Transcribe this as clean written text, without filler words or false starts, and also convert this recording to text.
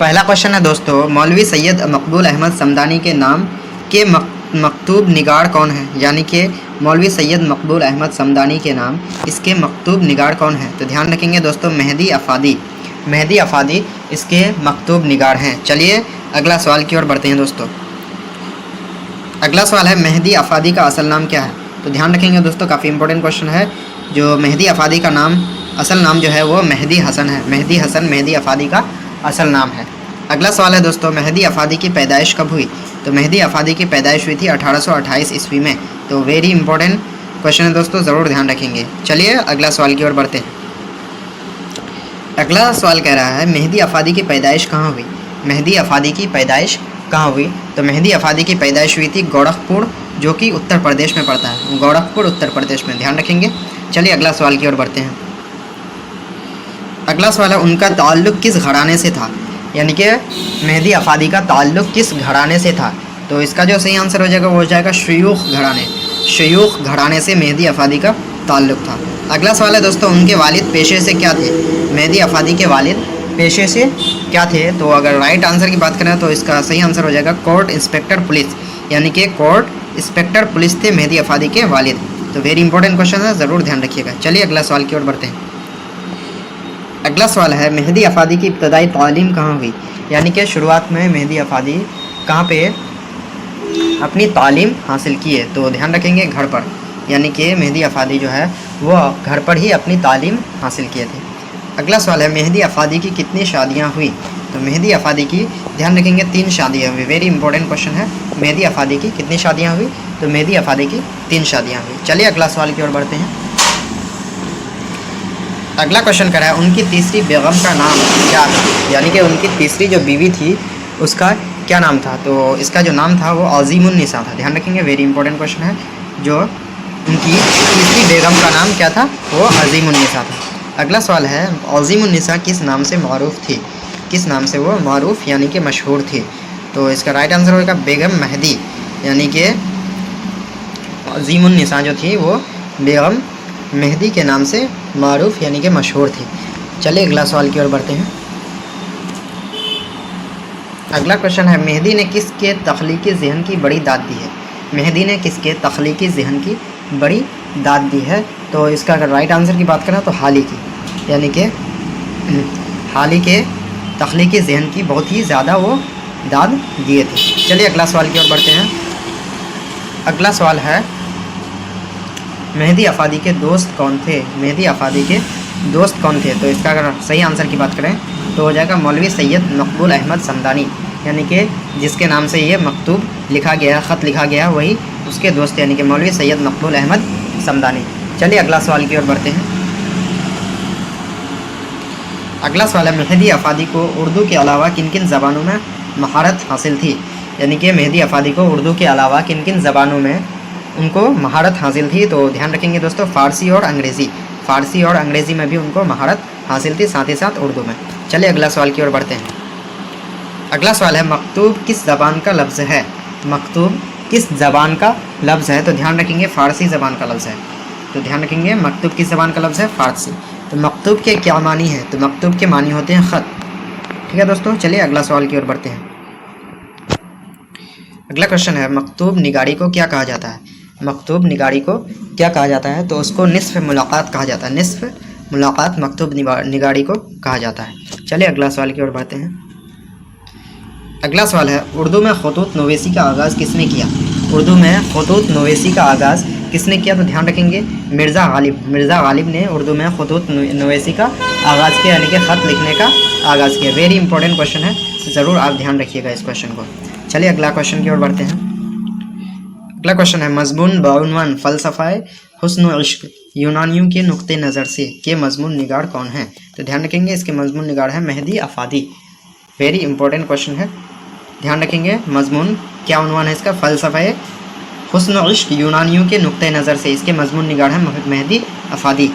पहला क्वेश्चन है दोस्तों, मौलवी सैयद मकबूल अहमद समदानी के नाम के मकतूब निगार कौन है? यानी कि मौलवी सैयद मकबूल अहमद समदानी के नाम इसके मकतूब निगार कौन है? तो ध्यान रखेंगे दोस्तों, मेहदी अफादी। मेहदी अफादी इसके मकतूब निगार हैं। चलिए अगला सवाल की ओर बढ़ते हैं दोस्तों। अगला सवाल है, मेहदी अफादी का असल नाम क्या है? तो ध्यान रखेंगे दोस्तों, काफ़ी इंपॉर्टेंट क्वेश्चन है। जो मेहदी अफादी का नाम, असल नाम जो है वो मेहदी हसन है। मेहदी हसन मेहदी अफादी का असल नाम है। अगला सवाल है दोस्तों, मेहदी अफादी की पैदाइश कब हुई? तो मेहदी अफादी की पैदाइश हुई थी 1828 ईस्वी में। तो वेरी इंपॉर्टेंट क्वेश्चन है दोस्तों, ज़रूर ध्यान रखेंगे। चलिए अगला सवाल की ओर बढ़ते हैं। अगला सवाल कह रहा है, मेहदी अफादी की पैदाइश कहाँ हुई? मेहदी अफादी की पैदाइश कहाँ हुई? तो मेहदी अफादी की पैदाइश हुई थी गोरखपुर, जो कि उत्तर प्रदेश में पड़ता है। गोरखपुर उत्तर प्रदेश में, ध्यान रखेंगे। चलिए अगला सवाल की ओर बढ़ते हैं। अगला सवाल है, उनका ताल्लुक़ किस घराने से था? यानी कि मेहदी अफादी का ताल्लुक़ किस घराने से था? तो इसका जो सही आंसर हो जाएगा वो हो जाएगा शयूख घराने। शयूख घराने से मेहदी अफादी का ताल्लुक़ था। अगला सवाल है दोस्तों, उनके वालिद पेशे से क्या थे? मेहदी अफादी के वालिद पेशे से क्या थे? तो अगर राइट आंसर की बात करें तो इसका सही आंसर हो जाएगा कोर्ट इंस्पेक्टर पुलिस। यानी कि कोर्ट इंस्पेक्टर पुलिस थे मेहदी अफादी के वालिद। तो वेरी इंपॉर्टेंट क्वेश्चन है, ज़रूर ध्यान रखिएगा। चलिए अगला सवाल की ओर बढ़ते हैं। अगला सवाल है, मेहदी अफादी की इब्तदाई तालीम कहाँ हुई? यानी कि शुरुआत में मेहदी अफादी कहाँ पे अपनी तालीम हासिल की है? तो ध्यान रखेंगे, घर पर। यानी कि मेहदी अफादी जो है वो घर पर ही अपनी तालीम हासिल किए थे। अगला सवाल है, मेहदी अफादी की कितनी शादियाँ हुई? तो मेहदी अफादी की, ध्यान रखेंगे, 3 शादियाँ हुई। वेरी इंपॉर्टेंट क्वेश्चन है, मेहदी अफादी की कितनी शादियाँ हुई? तो मेहदी अफादी की 3 शादियाँ हुई। चलिए अगला सवाल की ओर बढ़ते हैं। अगला क्वेश्चन कर रहा है, उनकी तीसरी बेगम का नाम क्या था? यानी कि उनकी तीसरी जो बीवी थी उसका क्या नाम था? तो इसका जो नाम था वो अज़ीमुन्निसा था। ध्यान रखेंगे, वेरी इंपॉर्टेंट क्वेश्चन है। जो उनकी तीसरी बेगम का नाम क्या था? वो अज़ीमुन्निसा था। अगला सवाल है, अज़ीमुन्निसा किस नाम से मारूफ़ थी? किस नाम से वो मारूफ़ यानी कि मशहूर थी? तो इसका राइट आंसर होगा बेगम मेहदी। यानी कि अज़ीमुन्निसा जो थी वो बेगम मेहदी के नाम से मारूफ़ यानी कि मशहूर थी। चलिए अगला सवाल की ओर बढ़ते हैं। अगला क्वेश्चन है, मेहदी ने किसके तख्लीकी ज़हन की बड़ी दाद दी है? मेहदी ने किसके तख्लीकी ज़हन की बड़ी दाद दी है? तो इसका अगर राइट आंसर की बात करें तो हाली की, यानी कि हाली के तख्लीकी ज़हन की बहुत ही ज़्यादा वो दाद दिए थे। चलिए अगला सवाल की ओर बढ़ते हैं। अगला सवाल है, मेहदी अफादी के दोस्त कौन थे? मेहदी अफादी के दोस्त कौन थे? तो इसका अगर सही आंसर की बात करें तो हो जाएगा मौलवी सैयद मकबूल अहमद समदानी। यानी कि जिसके नाम से ये मकतूब लिखा गया, ख़त लिखा गया, वही उसके दोस्त यानी कि मौलवी सैयद मकबूल अहमद समदानी। चलिए अगला सवाल की ओर बढ़ते हैं। अगला सवाल है, मेहदी अफादी को उर्दू के अलावा किन किन ज़बानों में महारत हासिल थी? यानी कि मेहदी अफादी को उर्दू के अलावा किन किन ज़बानों में उनको महारत हासिल थी? तो ध्यान रखेंगे दोस्तों, फ़ारसी और अंग्रेज़ी। फ़ारसी और अंग्रेज़ी में भी उनको महारत हासिल थी, साथ ही साथ उर्दू में। चलिए अगला सवाल की ओर बढ़ते हैं। अगला सवाल है, मकतूब किस ज़बान का लफ्ज़ है? मकतूब किस ज़बान का लफ्ज़ है? तो ध्यान रखेंगे, फ़ारसी ज़बान का लफ्ज़ है। तो ध्यान रखेंगे, मकतूब किस ज़बान का लफ्ज़ है? फ़ारसी। तो मकतूब के क्या मानी है? तो मकतूब के मानी होते हैं ख़त। ठीक है दोस्तों, चलिए अगला सवाल की ओर बढ़ते हैं। अगला क्वेश्चन है, मकतूब निगारी को क्या कहा जाता है? मकतूब निगारी को क्या कहा जाता है? तो उसको निस्फ़ मुलाक़ात कहा जाता है। निस्फ़ मुलाक़ात मकतूब निगारी को कहा जाता है। चलिए अगला सवाल की ओर बढ़ते हैं। अगला सवाल है, उर्दू में ख़ुतूत नवेसी का आगाज़ किसने किया? उर्दू में ख़ुतूत नवेसी का आगाज़ किसने किया? तो ध्यान रखेंगे, मिर्ज़ा गालिब। मिर्ज़ा गालिब ने उर्दू में ख़ुतूत नवेसी का आगाज़ किया, यानी कि ख़त लिखने का आगाज़ किया। वेरी इंपॉर्टेंट क्वेश्चन है, ज़रूर आप ध्यान रखिएगा इस क्वेश्चन को। चलिए अगला क्वेश्चन की ओर बढ़ते हैं। अगला क्वेश्चन है, मज़मून बाउनवान फ़लसफ़ाए हुस्न व इश्क यूनानियों के नुक्ते नज़र से के मज़मून निगार कौन है? तो ध्यान रखेंगे, इसके मज़मून निगार है मेहदी अफादी। वेरी इंपॉर्टेंट क्वेश्चन है, ध्यान रखेंगे। मज़मून क्या उन्वान है इसका? फ़लसफ़ाए हुस्न व इश्क यूनानियों के नुक्ते नज़र से, इसके मज़मून निगार है मेहदी अफादी।